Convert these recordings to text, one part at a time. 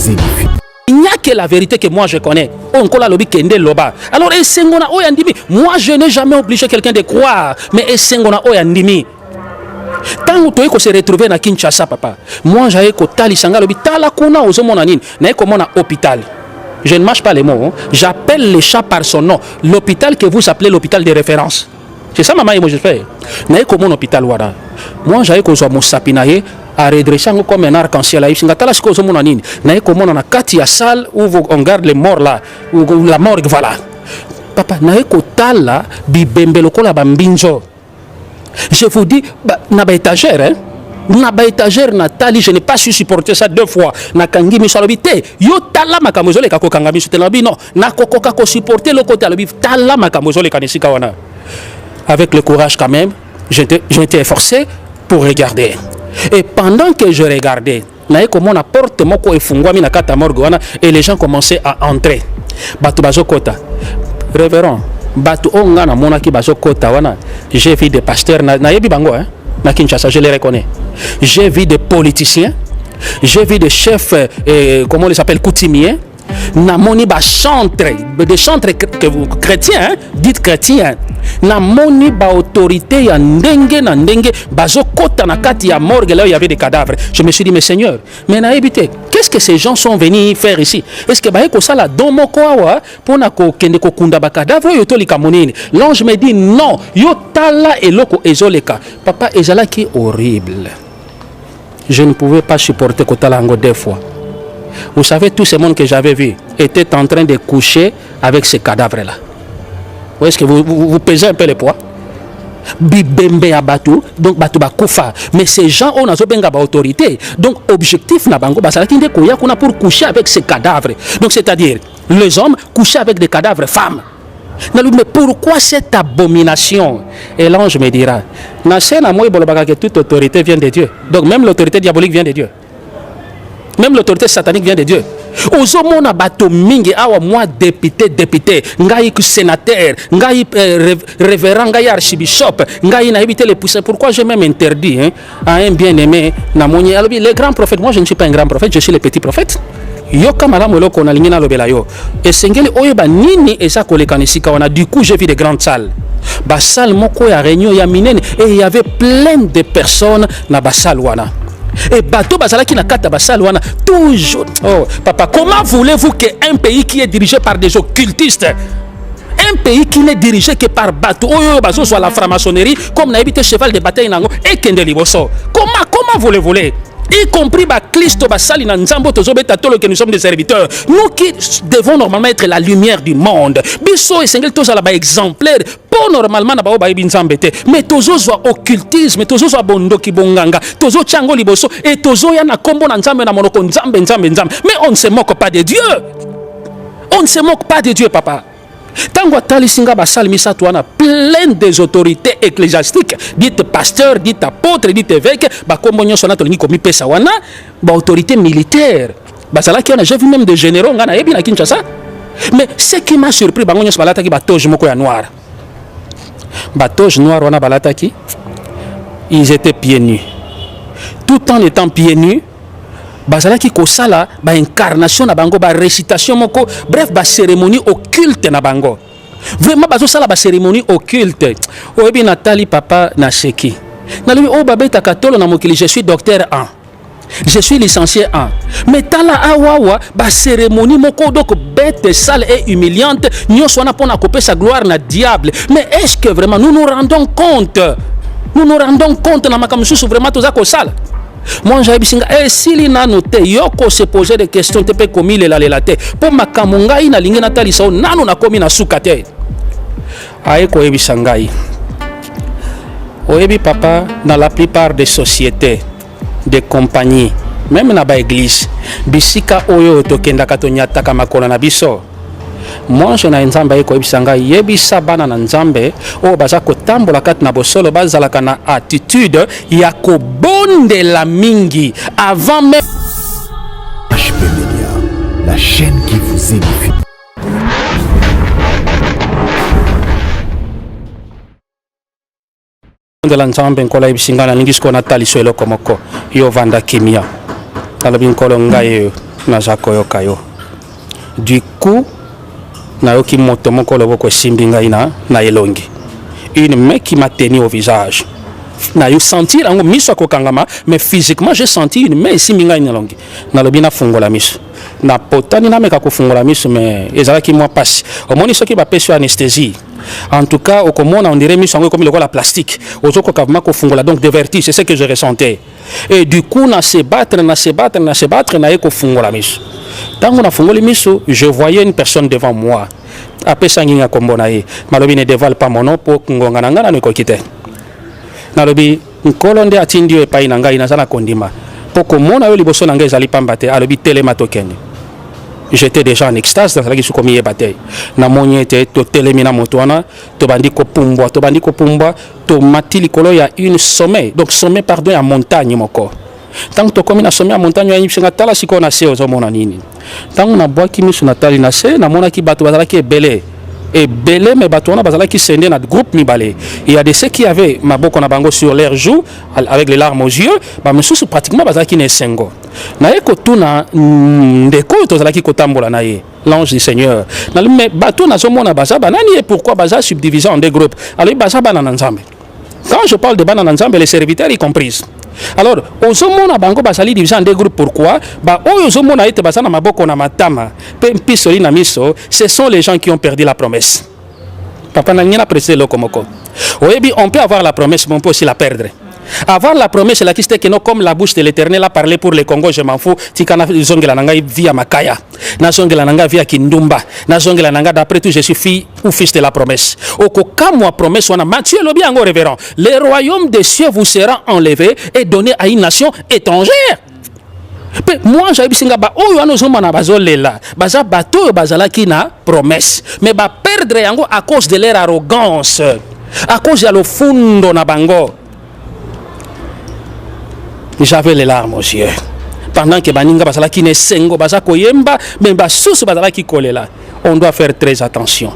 vous édifie. Il n'y a que la vérité que moi je connais. Alors, moi je n'ai jamais obligé quelqu'un de croire. Mais tant que tu se retrouver à Kinshasa, papa, moi j'ai tali sanga lobi tala kuna ozomonanin na komona hôpital. Je ne mâche pas les mots, hein. J'appelle les chats par son nom. L'hôpital que vous appelez l'hôpital de référence. C'est ça maman et moi je fais. Na komona hôpital wara. Moi j'ai ko zo mosapinaye à redresser comme un arc-en-ciel. Il y a des choses qui sont salle où on garde les morts là, où la morgue voilà. Papa, je vous dis, na ba étagère, hein? Na ba étagère Nathalie, je n'ai pas su supporter ça 2 fois. Na kangi misalobité, yo tala makamozole kako kangami sutelabi non, na kokoka ko supporter le côté alobi tala makamozole kanisika wana. Avec le courage quand même, j'étais forcé pour regarder. Et pendant que je regardais, comment la porte moko efungwami na kata morgue et les gens commençaient à entrer. Batu bazokota. Révérend, batu onga na monaki bazokota wana. J'ai vu des pasteurs na yebi bango hein, na Kinshasa, je les reconnais. J'ai vu des politiciens, j'ai vu des chefs comment on les appelle coutumiers. Na moni ba chantre, des chantres chrétiens, hein? Dites chrétiens. Na moni ba autorité ya ndenge na ndenge bazo kota na kati ya morgue là où il y avait des cadavres. Je me suis dit mais Seigneur, mais na ebité, qu'est-ce que ces gens sont venus faire ici? Est-ce que ba ko sala domo ko awa pona ko kende ko kunda ba cadavre yo to lika monini? L'ange me dit non, yo tala eloko ezoleka. Papa ezala qui horrible. Je ne pouvais pas supporter ko tala ngo 2 fois. Vous savez, tout ce monde que j'avais vu était en train de coucher avec ces cadavres-là. Où est-ce que vous pesez un peu le poids? Bibembe à Batou, donc Batou Bakoufa. Mais ces gens ont une autorité. Donc, objectif n'a pas pour coucher avec ces cadavres. Donc, c'est-à-dire, les hommes coucher avec des cadavres femmes. Mais pourquoi cette abomination? Et l'ange me dira, que toute autorité vient de Dieu. Donc, même l'autorité diabolique vient de Dieu. Même l'autorité satanique vient de Dieu. Ozomona bato mingi awa moi député, ngai sénateur, ngai révérend, ngai archibishop, ngai na éviter les poussins. Pourquoi j'ai même interdit hein, à un bien-aimé na moni les grands prophètes. Moi je ne suis pas un grand prophète, je suis le petit prophète. Yoka malamu loko na lingina lobela yo. Et sengeli oyeba nini esa kolekanisika wana. Du coup j'ai vu des grandes salles. Ba salle moko ya réunion ya minene et il y avait plein de personnes na ba salle wana. Et bateau bazalaki na kata basal wana toujours. Oh papa, comment voulez-vous qu'un pays qui est dirigé par des occultistes, un pays qui n'est dirigé que par bateau, bateau soit la franc-maçonnerie comme na habité cheval de bataille nango et kende liboso. Comment voulez-vous y compris Clisto Basali Nanzambo Tozobeta Tolo que nous sommes des serviteurs. Nous qui devons normalement être la lumière du monde. Bisso et Sengel Tozala ba exemplaire pour normalement na ba ba binzambete. Mais Tozo soit occultisme, Tozo soit bondo ki bonganga, Tozo chango liboso et Tozo ya na kombo na nzambe na monoko nzambe. Mais on ne se moque pas de Dieu. On ne se moque pas de Dieu, papa. Tango tali singa basal misato wana plein des autorités ecclésiastiques, dites pasteurs, dites apôtres, dites évêques, ba kombo nyoso na tolingi komi pesa wana, ba autorité militaire. Basala ki on a j'ai vu même des généraux ngana ebi na Kinshasa. Mais ce qui m'a surpris bango nyoso balata ki ba toge moko ya noir. Ba toge noir wana balata ki ils étaient pieds nus. Tout en étant pieds nus, bazalaki kosala ba incarnation na bango, ba récitation moko, bref ba cérémonie occulte na bango. Vraiment bazo sala ba cérémonie occulte. Oyebi Nathalie papa na seki. Na lui o babeta katolo na mokili, je suis docteur 1. Je suis licencié 1. Mais tala awawa ba cérémonie moko donc bête sale et humiliante, nyonso na pona koper sa gloire na diable. Mais est-ce que vraiment nous nous rendons compte? Nous nous rendons compte na makamusu vraiment toza ko sala. Moi j'ai bisinga s'il n'a noté yoko se poser des questions te pe komi le la te pour makamunga ina lingi natali sa nanu na komi na sukate aye ko ebisangai oyebi papa dans la plupart des sociétés des compagnies même na ba église bisika oyo tokenda katonyata kama kola na biso. Moi je na nzambe eko ebisanga yebisa bana na nzambe o baza kotambola kati na bosolo bazalaka na attitude ya kobondela mingi avant même. HP Media, la chaîne qui vous édifie. De la nzambe nkola ebisinga na lingi sko na taliso eloko moko yo vanda kimia alobi nkolo ngai naza koyoka yo. Du coup, nayoki moto moko loboko simbi ngai na elongi. Une main qui m'a tenu au visage. Nayo sentir ango miso kokangama, mais physiquement j'ai senti une main simbi ngai na elongi. Nalobi na fungola miso. Na potani na meka ko fungola miso, mais ezalaki moi passe. Omoni soki ba pesi anesthésie. En tout cas, au commun, on dirait miso comme le plastique. Aux kavma ko fungola, donc de vertige, c'est ce que je ressentais. Et du coup, na se battre, na eko fungola miso. Tant qu'on a fungoli miso, je voyais une personne devant moi. Après ça, il y a kombonaye. Malobi ne dévoile pas mon nom pour ngongana ne ko kite. Nalobi nkolonde atindi e pai nanga inazana kondima. Poko mona yo liboso nanga ezali pambate, alobi telema tokende. J'étais déjà en extase dans la qui comme bataille. Na moni était to telemina motoana, to bandiko pumbwa, to matili kolo ya une sommet. Donc sommet pardon à montagne moko. Tant que to comme na sommet à montagne ya yipsinga tala siko na se ozo mona nini. Tant on a bois qui misu na tali na se na mona ki bato bazala ki belé. Et belé mais bato na bazala ki sende na groupe mibale. Il y a de ceux qui avaient maboko na bango sur leurs joues avec les larmes aux yeux, ba mesusu pratiquement bazala ki ne sengo. Na eko tuna ndeko tozalaki kotambola na ye l'ange du Seigneur na mais bato na zomona baza banani et pourquoi baza subdivisé en deux groupes alors baza bana nzambe. Quand je parle de bana nzambe les serviteurs y compris. Alors ozomona bango bazali divisé en deux groupes pourquoi ba oyo ozomona ete baza na maboko na matama pe mpisoli na miso ce sont les gens qui ont perdu la promesse. Papa na ngina préciser le komoko. Oyebi on peut avoir la promesse mais on peut aussi la perdre. Avoir la promesse, c'est la question que comme la bouche de l'Éternel a parlé pour le Congo, je m'en fous. Tikana zongela nanga via Makaya, na zongela nanga via Kindumba, na zongela nanga d'après tout je suis fille ou fils de la promesse. Oko kamwa promesse wana Matthieu le bien encore révérend. Le royaume des cieux vous sera enlevé et donné à une nation étrangère. Moi j'habite Singaba oyo anozoma na bazolela baza bato bazala ki na promesse mais ba perdre yango à cause de leur arrogance à cause de lo fundo na bango. J'avais les larmes aux yeux. Pendant que Baninga Basala qui ne sengo Basako Yemba, mais Basous Basala qui colle là. On doit faire très attention.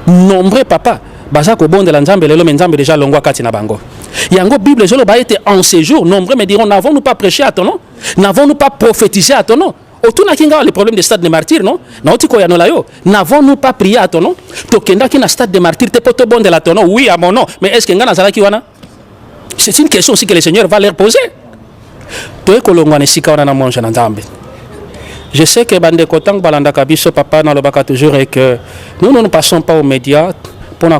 Nombreux papa, Basako bon de l'ensemble, le l'ensemble déjà l'ongwa katina bango. Yango Bible, je l'ai été en séjour. Nombreux me diront, n'avons-nous pas prêché à ton nom? N'avons-nous pas prophétisé à ton nom? Autour n'a kinga le problème des stades de martyrs, non? N'avons-nous pas prié à ton nom? Tokenda qui n'a stade de martyrs, t'es pas bon de la ton nom? Oui, à mon nom. Mais est-ce que Ngana Zalaki wana? C'est une question aussi que le Seigneur va leur poser. Je sais que Bande Kotang Balanda Kabiso Papa n'a le bac toujours et que nous ne passons pas aux médias pour nous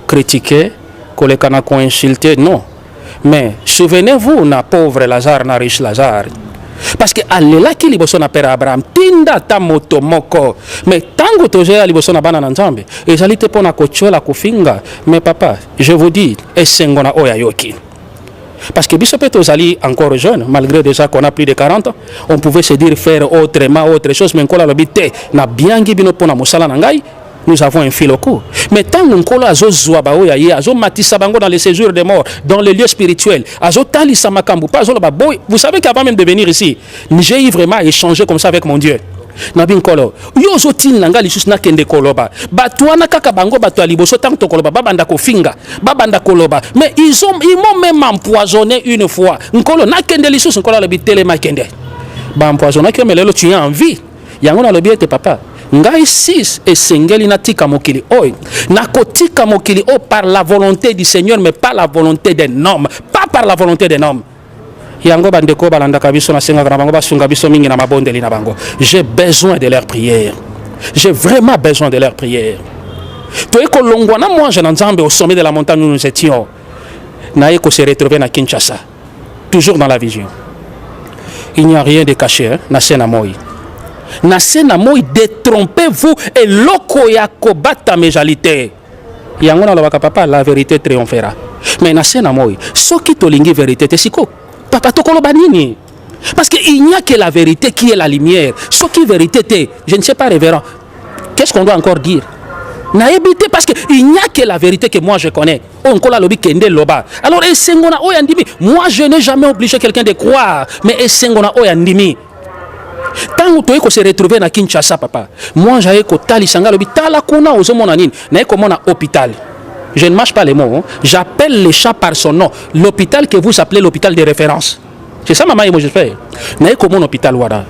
critiquer, nous insulter, non. Mais souvenez-vous, na pauvre Lazare, na riche Lazare. Parce que Allah qui liboso na père Abraham tinda ta moto moko mais tango toje a liboso na bana nzambe ezalite pona kochola kufinga mais papa je vous dis esengona oya yoki. Parce que Bishop Ozali encore jeune, malgré déjà qu'on a plus de 40 ans, on pouvait se dire faire autrement, autre chose, mais on l'habité n'a bien gibino pona musala nangai, nous avons un fil au cou. Mais tant qu'on a azo zouabao ya ye, azo matissa bango dans les séjours des morts, dans les lieux spirituels, azo tali samakambu, pas azo baboy. Vous savez qu'avant même de venir ici, j'ai eu vraiment échangé comme ça avec mon Dieu. Nabin kolo yo zotin nanga lisus na kende koloba batwana kaka bango batwa liboso tant to koloba babanda ko finga babanda koloba mais ils m'ont même empoisonné une fois nkolo na kende lisus nkolo le bitele ma kende ba empoisonné que melelo tu as envie yango na lobi ete papa ngai 6 et sengeli na tika mokili oy na kotika mokili o par la volonté du Seigneur mais pas la volonté d'un homme pas par la volonté d'un homme. Yango bandeko balanda kabiso na senga na bango basunga biso mingi na mabondeli na bango. J'ai besoin de leur prière. J'ai vraiment besoin de leur prière. Toi ko longwana moi je n'entends au sommet de la montagne où nous étions. Naé ko se retrouver na Kinshasa. Toujours dans la vision. Il n'y a rien de caché hein, na sena moi. Na sena moi détrompez-vous et loko ya kobata mejalité. Yango na lobaka papa la vérité triomphera. Mais na sena moi soki tolingi vérité te siko Papa Tokolo Banini. Parce qu'il n'y a que la vérité qui est la lumière. Ce qui est vérité, je ne sais pas, révérend. Qu'est-ce qu'on doit encore dire? Naébité parce qu'il n'y a que la vérité que moi je connais. On colle lobi kende loba. Alors esengona oyandimi. Moi je n'ai jamais obligé quelqu'un de croire, mais esengona oyandimi. Tant que tu se retrouver na Kinshasa papa. Moi j'avais ko tali sanga lobi tala kuna ozomona nini. Na ko mona hôpital. Je ne mâche pas les mots. Hein. J'appelle les chats par son nom. L'hôpital que vous appelez l'hôpital de référence. C'est ça, maman, et moi, je fais. Mais comment l'hôpital, voilà.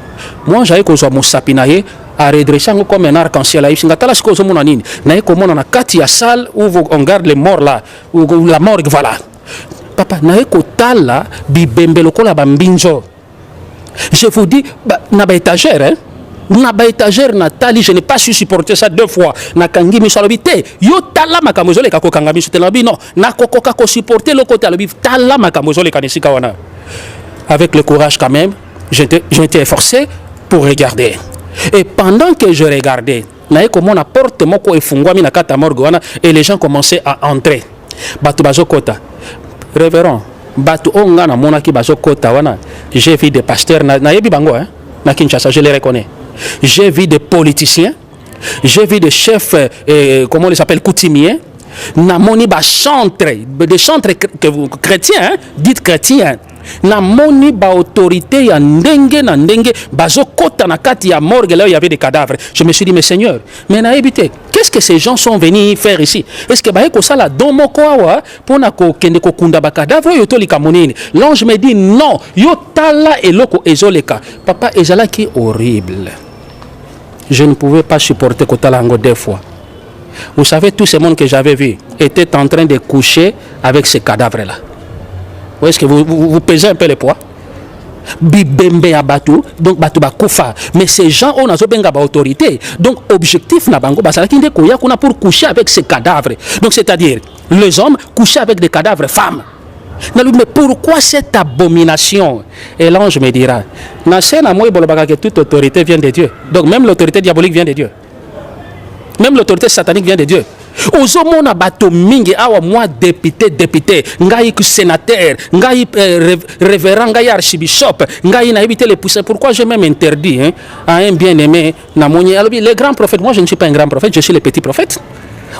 moi j'avais kozwa mosapi na ye a redresser comme un arc-en-ciel aïe singa tala siko mona nini na ye komona na kati ya salle où on garde les morts là où la morgue voilà papa na ye kotala bibembe lokola bambinzo je vous dis na ba étagère hein na ba étagère na tali je n'ai pas su supporter ça 2 fois na kangi miso alobi te yo tala makambo ezoleka kokanga miso te lobi non na kokoka ko supporter le côté alobi tala makambo ezoleka nisika wana avec le courage quand même j'étais efforcé pour regarder et pendant que je regardais na comment la porte moko efungwami na kata morgue wana et les gens commençaient à entrer bato bazokota révérend bato onga na monaki bazokota wana j'ai vu des pasteurs na yebi bango hein na Kinshasa je les reconnais. J'ai vu des politiciens, j'ai vu des chefs, comment on les appelle, coutumiers, namoni ba chantre, des chantres chrétiens, hein, dites chrétiens, namoni ba autorité ya ndenge na ndenge, bazo kota na kati ya morgue là où il y avait des cadavres. Je me suis dit mais Seigneur, mais na ebité, qu'est-ce que ces gens sont venus faire ici? Est-ce que ba eko sala domo kwa pour na ko kende ko kunda ba cadavre yo to lika monene? L'ange me dit non, yo tala eloko ezoleka. Papa ezala ki horrible. Je ne pouvais pas supporter Kotalango 2 fois. Vous savez, tout ce monde que j'avais vu était en train de coucher avec ces cadavres-là. Est-ce que vous pesez un peu le poids? Bibembe à Batou, donc Batou Bakoufa. Mais ces gens ont une autorité. Donc, objectif na bango, pour coucher avec ces cadavres. Donc, c'est-à-dire, les hommes coucher avec des cadavres femmes. Mais pourquoi cette abomination? Et l'ange me dira, que toute autorité vient de Dieu. Donc même l'autorité diabolique vient de Dieu. Même l'autorité satanique vient de Dieu. Ozomona bato mingi awa moi député, ngai sénateur, ngai révérend, ngai archibishop, ngai na éviter les poussins. Pourquoi j'ai même interdit à un bien-aimé na moni les grands prophètes. Moi je ne suis pas un grand prophète, je suis le petit prophète.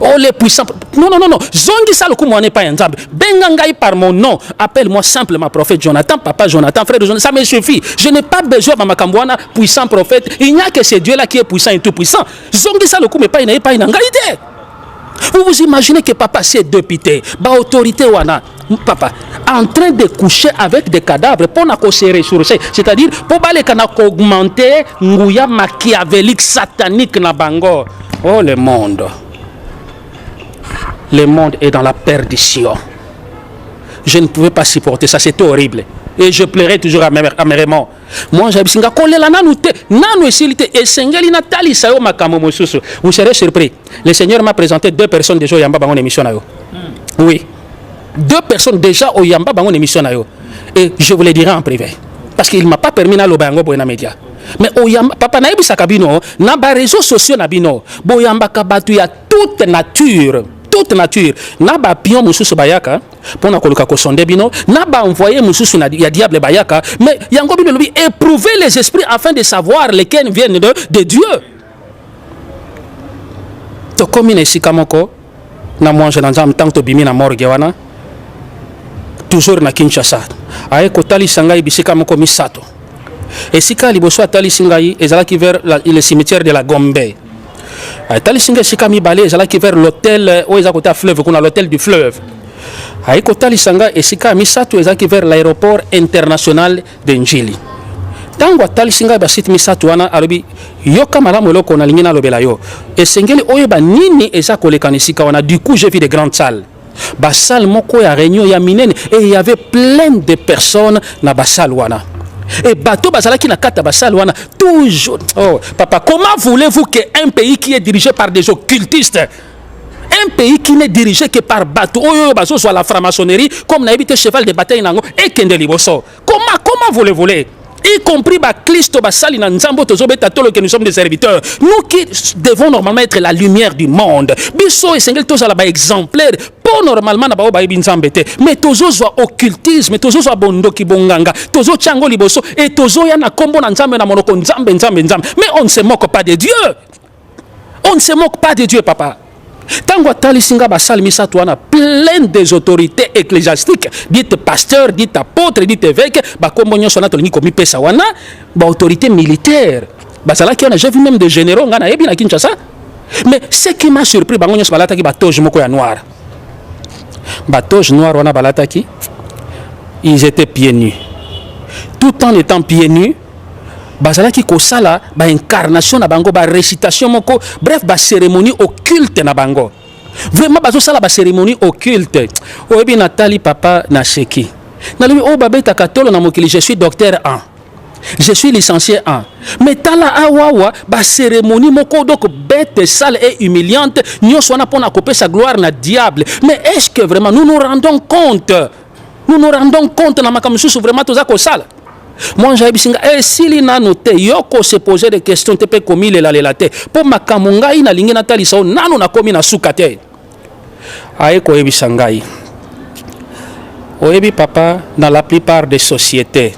Oh les puissants. Non. Zongi Salokou, moi n'est pas un zab. Bengangaï par mon nom. Appelle-moi simplement prophète Jonathan, papa Jonathan, frère de Jonathan. Ça me suffit. Je n'ai pas besoin de Makambouana, puissant prophète. Il n'y a que ce Dieu-là qui est puissant et tout puissant. Zongi Salokou, mais pas une idée. Vous vous imaginez que papa c'est député, ba autorité wana, papa, en train de coucher avec des cadavres pour na se ressourcer, c'est-à-dire pour balé kana augmenter ngouya machiavélique satanique na bango. Oh le monde. Le monde est dans la perdition. Je ne pouvais pas supporter ça, c'était horrible. Et je pleurais toujours amèrement. Moi, j'avais dit, vous serez surpris. Le Seigneur m'a présenté 2 personnes déjà au Yamba dans mon émission. Oui. 2 personnes déjà au Yamba dans mon émission. Et je vous le dirai en privé. Parce qu'il ne m'a pas permis d'aller au Bango pour les médias. Mais au Yamba, papa na ebisa kabino, na ba réseaux sociaux na bino, bo Yamba kabatu ya toute nature. Toute nature, n'a pas pion mususu bayaka pour na koluka ko sonde bino, n'a pas envoyé mususu na ya diable bayaka, mais yango bino lobi éprouver les esprits afin de savoir lesquels viennent de Dieu. To komi ne sikamoko na moi je n'entends tant to bimi na morgue wana toujours na Kinshasa. Aye ko tali sangai bisika moko misato. Et sika liboso atali singai ezalaki vers le cimetière de la Gombe. Talisinga Shikami Balé, qui vers l'hôtel où ils ont côté fleuve, qu'on a l'hôtel du fleuve. Aïko Talisanga et Sika Misato, ils ont vers l'aéroport international de Njili. Tango Talisinga basit Misato wana alobi yoka malamu loko na lingina lobela yo. Et sengeli oyeba nini eza kolekana sika wana. Du coup j'ai vu des grandes salles. Basal moko ya réunion ya minene et il y avait plein de personnes na basal wana. Et bateau bazalaki na kata basal wana toujours. Oh papa, comment voulez-vous qu'un pays qui est dirigé par des occultistes, un pays qui n'est dirigé que par bateau, oh bateau soit la franc-maçonnerie comme n'a évité cheval de bataille nango et kende liboso. Comment voulez-vous y compris Baklisto Basali Nanzambo Tozobeta Tolo que nous sommes des serviteurs. Nous qui devons normalement être la lumière du monde. Bisso et Sengel Tozala ba exemplaire pour normalement na ba ba binzambete. Mais Tozo soit occultisme, Tozo soit bondo ki bonganga, Tozo chango liboso et Tozo ya na kombo na nzambe na monoko nzambe. Mais on ne se moque pas de Dieu. On ne se moque pas de Dieu, papa. Tango talisinga basal misato wana plein des autorités ecclésiastiques, dites pasteurs, dites apôtres, dites évêques, ba kombo nyoso na tolingi komi pesa wana, ba autorité militaire. Basala ki on a j'ai vu même des généraux ngana yebi na Kinshasa. Mais ce qui m'a surpris bango nyoso balata ki batoge moko ya noir. Batoge noir wana balata ki ils étaient pieds nus. Tout en étant pieds nus, bazalaki kosala ba incarnation na bango, ba récitation moko, bref ba cérémonie occulte na bango. Vraiment bazo sala ba cérémonie occulte. Oyebi Nathalie papa na sheki. Na lui o babeta katolo na mokili, je suis docteur 1. Je suis licencié 1. Mais tala awawa ba cérémonie moko donc bête, sale et humiliante, nyonso wana pona koper sa gloire na diable. Mais est-ce que vraiment nous nous rendons compte? Nous nous rendons compte na makamususu vraiment toza ko sala. Moi j'ai bisinga si li na noté yoko se poser des questions te pe komi lela te. Po makamunga ina lingi Nathalie so nanu na komi na sukate. Aye ko ebisangai. Oyebi papa, dans la plupart des sociétés,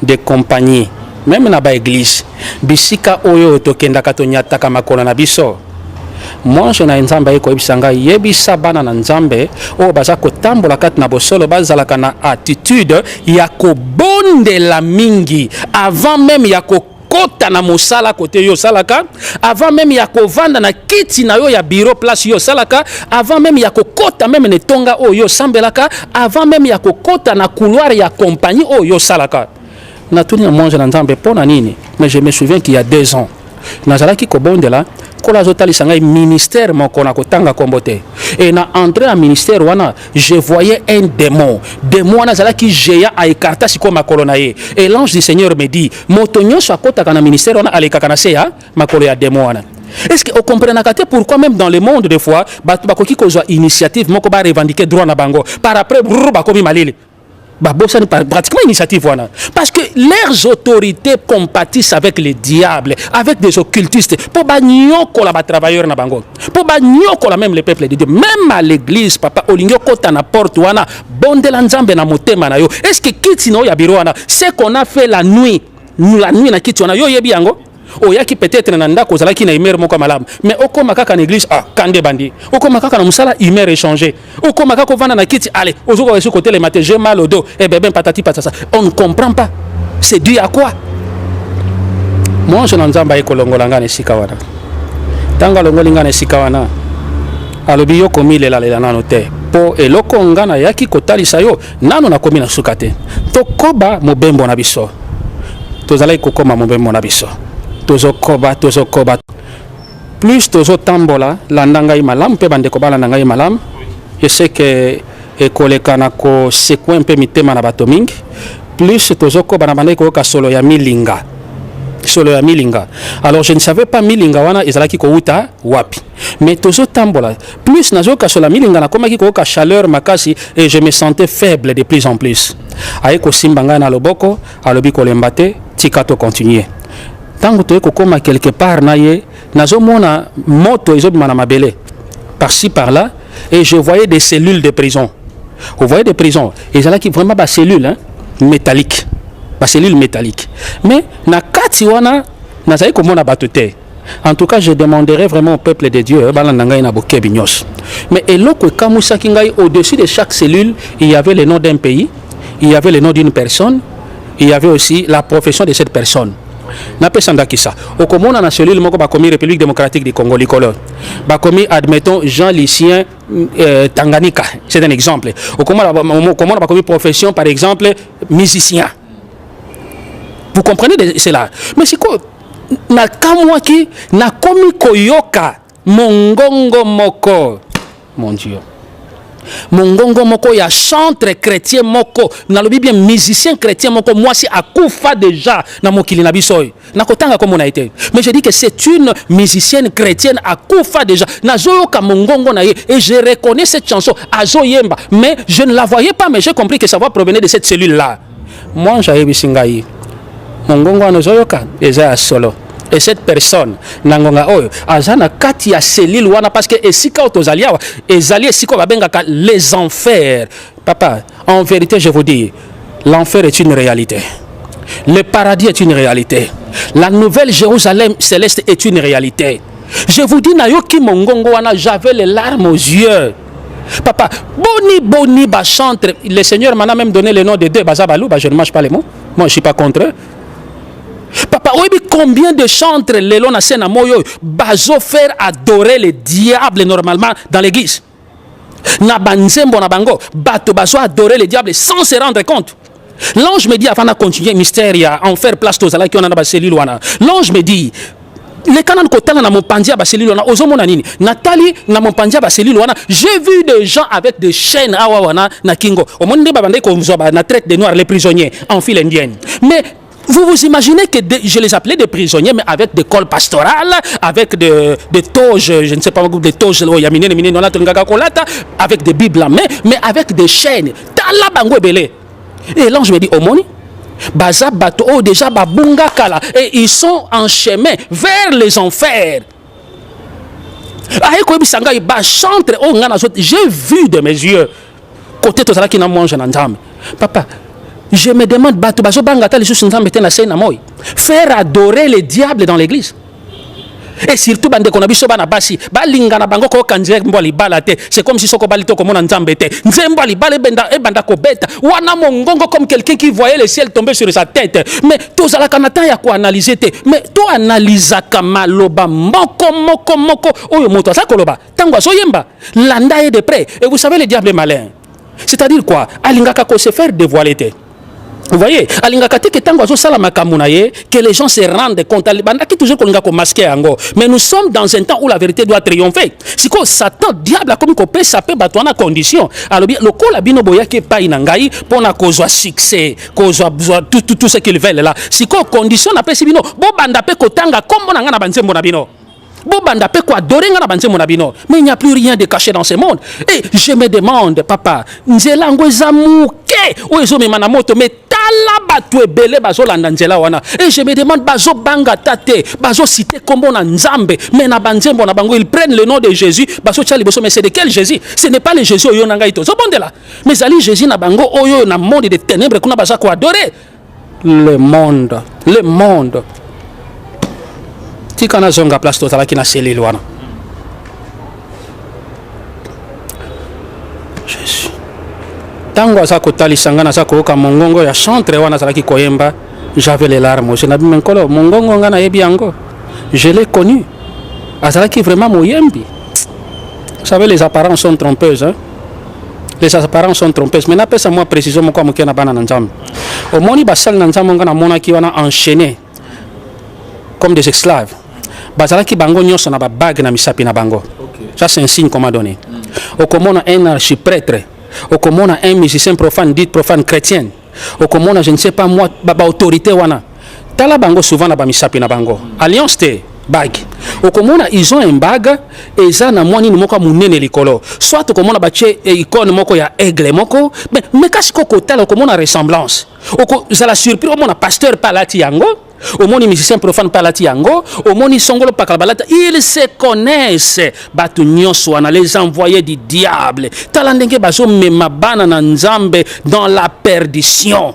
des compagnies, même dans l'église, bisika oyo tokenda katonyata kamakona na biso. Moi je na nzambe eko ebisanga yebisa bana na nzambe o baza kotambola kati na bosolo bazalaka na attitude ya kobondela mingi avant même ya kota na mosala kote yo salaka, avant même ya kovanda na kiti na yo ya bureau place yo salaka, avant même ya kota même ne tonga o yo sambelaka, avant même ya kota na couloir ya compagnie o yo salaka. Na tuni na monje na nzambe pona nini? Mais je me souviens qu'il y a 2 ans nazalaki kobondela kola zotali sanga ministère moko na kotanga kombote et na entré en ministère wana je voyais un démon wana zalaki géant a écarta siko makolo na ye et l'ange du Seigneur me dit moto nyonso akotaka na ministère wana alekaka na se ya makolo ya démon wana. Est-ce que vous comprenez pourquoi même dans le monde des fois bakoki kozwa initiative moko ba revendiquer droit na bango par après bakomi malili pratiquement initiative wana. Parce que leurs autorités compatissent avec les diables, avec des occultistes, pour bagnyoko la travailleurs na bango, pour bagnyoko la même les peuples de Dieu, même à l'église papa olingyo kota na porte wana bondela nzambe na motema na yo. Est-ce que kitino ya biro wana c'est qu'on a fait la nuit na kiti wana yo yebi yango oyaki peut-être na ndako zalaki na humeur moko malamu, mais okoma kaka na église kande bandi, okoma kaka na musala humeur échanger, okoma kaka vana na kiti allez ozoko reçu côté le matin j'ai mal au dos et ben patati patata. On ne comprend pas, c'est dû à quoi? Moi je n'enzamba ekolongolanga na sika wana tanga longolinga na sika wana alobi yo komi lela nano te po eloko ngana yaki kotalisa yo nano na komi na sukate tokoba mobembo na biso tozalaki kokoma mobembo na biso tozokoba plus tozotambola landangai malam pe bandeko balandangai malam. Je sais que ekoleka na ko sekwe mpe mitema na bato mingi plus tozokoba na bandeko ka solo ya milinga. Alors je ne savais pas milinga wana ezalaki ko uta wapi, mais tozotambola plus nazoka solo milinga na komaki ko ka chaleur makasi et je me sentais faible de plus en plus. Aye ko simbanga na loboko alobi ko lembate tika to continuer. Tango to ekokoma quelque part na ye nazomona moto ezobima na mabele par-ci par-là et je voyais des cellules de prison. Vous voyez des prisons et là qui vraiment ba cellules métalliques, ba cellules métalliques. Mais na kati wana nazai komona batote. En tout cas, je demanderai vraiment au peuple de Dieu balandanga na bokebi nyos. Mais eloko kamusa kingai au-dessus de chaque cellule, il y avait le nom d'un pays, il y avait le nom d'une personne, il y avait aussi la profession de cette personne. Na pesanda kisa okomona na cellule moko bakomi République démocratique du Congo likolo bakomi admettons Jean Lucien Tanganyika, c'est un exemple. Okomona bakomi profession par exemple musicien. Vous comprenez cela? Mais c'est quoi na kamwaki na komi koyoka mongongo moko, mon Dieu, mongongo moko ya chantre chrétien moko nalobi bien musicien chrétien moko moi si akufa déjà na mokili na biso na kotanga comme on a été. Mais je dis que c'est une musicienne chrétienne akufa déjà na zoyoka mongongo na ye et je reconnais cette chanson azoyemba, mais je ne la voyais pas, mais j'ai compris que ça va provenir de cette cellule là. Moi j'avais bisingai mongongo na zoyoka eza solo. Et cette personne nangonga oyo azana kati ya cellule wana parce que esika otozalia ezali esika babengaka les enfers. Papa, en vérité je vous dis, l'enfer est une réalité, le paradis est une réalité, la nouvelle Jérusalem céleste est une réalité. Je vous dis nayoki mongongo wana j'avais les larmes aux yeux. Papa, boni ba chantre, le Seigneur m'a même donné le nom de deux bazabalou, je ne mange pas les mots, moi je suis pas contre eux. Papa, combien de chantres les longs na moyo bazo faire adorer le diable normalement dans l'église. Na banzembo na bango bato bazo adorer le diable sans se rendre compte. L'ange me dit, avant de continuer, mystère, en faire place aux alaki, on a cellule. L'ange me dit, les canons kotana na mon pandia ba cellule wana ozomo na nini Nathalie na mon pandia ba cellule wana j'ai vu des gens avec des chaînes awa wana na kingo au monde ba bande ko ba na traite des noirs les prisonniers en file indienne mais vous imaginez que je les appelais des prisonniers mais avec des cols pastorales avec des toges je ne sais pas des toges avec des bibles en main mais avec des chaînes tala bango belé et l'ange me dit au monde Baza bato oh déjà babunga kala et ils sont en chemin vers les enfers. J'ai vu de mes yeux côté tout ça qui n'a mangé dans jambe. Papa, je me demande bato bazo banga tali sous nzambe te na sena moy. Faire adorer les diables dans l'église. Et surtout bande ko na biso bana basi balinga na bango ko kanjek mbali balate c'est comme si soko balito ko mona nzambe te nzembo ali bale benda e banda ko beta wana mongongo comme quelqu'un qui voyait le ciel tomber sur sa tête mais to zala kanata ya ko analyser te mais to analyser kamaloba moko oyo moto sa koloba tango so yemba landa et de près et vous savez le diable est malin c'est-à-dire quoi alingaka ko se faire dévoiler te. Vous voyez, que les gens se rendent compte. Toujours masqué. Mais nous sommes dans un temps où la vérité doit triompher. Si Satan, diable, a comme coupé, ça peut battre en condition. Alors, le coup, la bino boya qui paye nangai pour na cause succès, cause tout ce qu'ils veulent là. Si condition après si bino, bo banda pe kotanga comme on a na banze monabino. Bobanda pe quoi adorer ngana banze monabino. Mais il n'y a plus rien de caché dans ce monde. Et je me demande, papa, nzela ngweza muke, ou ezo me manamoto mais et je me demande bazo banga tate bazo citer comme na nzambe mais na banzembo na bango ils prennent le nom de Jésus bazo tchali boso mais c'est de quel Jésus ce n'est pas le Jésus oyo nanga ito zobonde là mais ali Jésus na bango oyo na monde de ténèbres kuna baza ko adorer le monde tikana zonga place totala ki na cellule wana Jésus tango aza kotalisanga naza koyoka mongongo ya chantre wana azalaki koyemba j'avais les larmes je nabi menkolo mongongo nga nayebi yango je l'ai connu azalaki vraiment moyembi. Vous savez les apparences sont trompeuses hein? Les apparences sont trompeuses mais napesa moi précision moko moke na bana na nzambe omoni basali na nzambe nga na monaki wana enchaîné comme des esclaves bazalaki bango nyonso na babague na misapi na bango ça c'est un signe qu'on m'a donné okomona un archiprêtre okomona un musicien profane dit profane chrétienne okomona je ne sais pas moi ba autorité wana tala bango souvent na ba misapi na bango alliance te bague okomona ils ont un bague et ça na mwani ni moko munene likolo soit okomona ba che icône moko ya aigle moko mais kasi koko tala okomona ressemblance oko za la surprise okomona pasteur palati yango omoni musicien profane palati yango omoni songolo pakalbalata ils se connaissent batu nyonso wana les envoyés du diable tala ndenge bazo mema bana na nzambe dans la perdition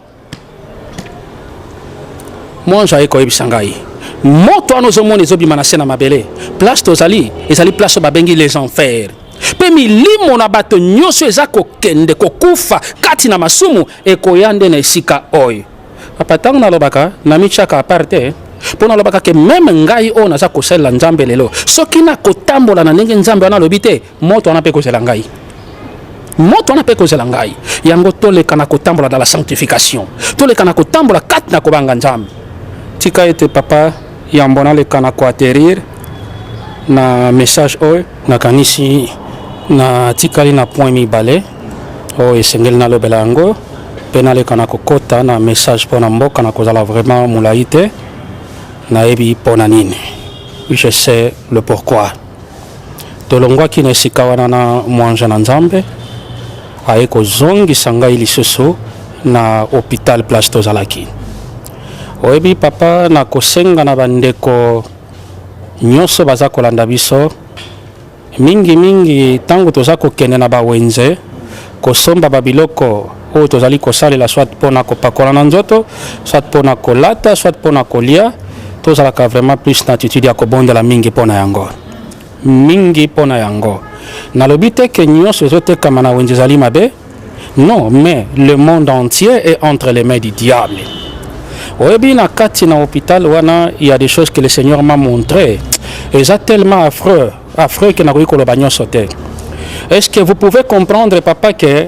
moi j'ai koyebisa ngai moto ano zomoni zobima na sena mabele place tozali ezali place babengi les enfers pe milimo na bato nyonso eza kokende kokufa kati na masumu ekoyande na esika oyo apatang na lobaka na michaka aparte pona lobaka ke même ngai o naza kosala nzambe lelo soki na kotambola na ndenge nzambe wana lobi te moto wana pe kozela ngai moto wana pe kozela ngai yango toleka na kotambola dans la sanctification toleka na kotambola kati na kobanga nzambe tika ete papa yambona leka na koatterrir na message oyo nakanisi na tikali na point mibale oyo esengeli nalobela yango mpe naleka na kokota na message mpo na mboka na kozala vraiment molai te nayebi mpo na nini je sais le pourquoi tolongwaki na esika wana na mwanja na nzambe aye kozongisa ngai lisusu na hôpital place tozalaki oyebi papa na kosenga na bandeko nyonso baza kolanda biso mingi tango toza kokende na bawenze kosomba babiloko oyo tozali kosalela soit mpona kopakola na nzoto soit mpona kolata soit mpona kolia tozalaka vraiment plus na attitude ya kobondela mingi mpona yango nalobi te ke nyonso ezotekama na wenze ezali mabe non mais le monde entier est entre les mains du diable oyebi na kati na hôpital wana il y a des choses que le Seigneur m'a montré eza tellement affreux que nakoki koloba nyonso te. Est-ce que vous pouvez comprendre papa que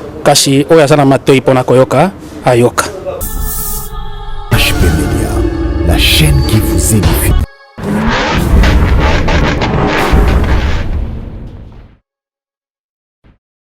kasi oyo aza na matoi mpona koyoka ayoka.